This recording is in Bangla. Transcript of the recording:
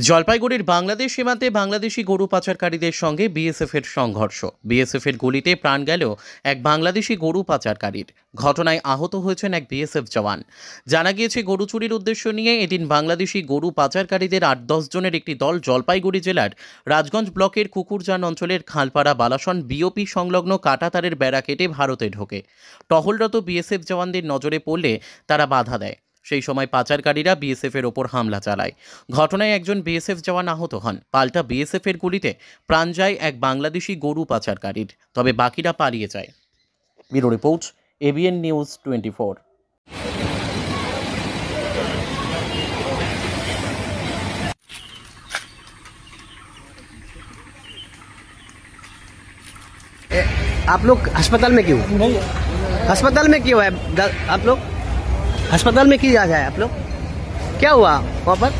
জলপাইগুড়ির বাংলাদেশ সীমান্তে বাংলাদেশি গরু পাচারকারীদের সঙ্গে বিএসএফের সংঘর্ষ। বিএসএফের গুলিতে প্রাণ গেল এক বাংলাদেশি গরু পাচারকারীর। ঘটনায় আহত হয়েছেন এক বিএসএফ জওয়ান। জানা গিয়েছে, গরু চুরির উদ্দেশ্য নিয়ে এদিন বাংলাদেশি গরু পাচারকারীদের ৮-১০ জনের একটি দল জলপাইগুড়ি জেলার রাজগঞ্জ ব্লকের কুকুরজান অঞ্চলের খালপাড়া বালাসন বিওপি সংলগ্ন কাঁটাতারের বেড়া কেটে ভারতে ঢোকে। টহলরত বিএসএফ জওয়ানদের নজরে পড়লে তারা বাধা দেয়। সেই সময় পাচারকারীরা বিএসএফের ওপর হামলা চালায়। ঘটনায় একজন বিএসএফ জওয়ান আহত হন। পাল্টা বিএসএফের গুলিতে প্রাণ যায় এক বাংলাদেশি গরু পাচারকারীর, তবে বাকিরা পালিয়ে যায়। Bureau report, ABN news 24। आप लोग अस्पताल में क्यों? अस्पताल में क्यों है आप लोग? अस्पताल में क्यों जा रहे हैं आप लोग? क्या हुआ वहाँ पर?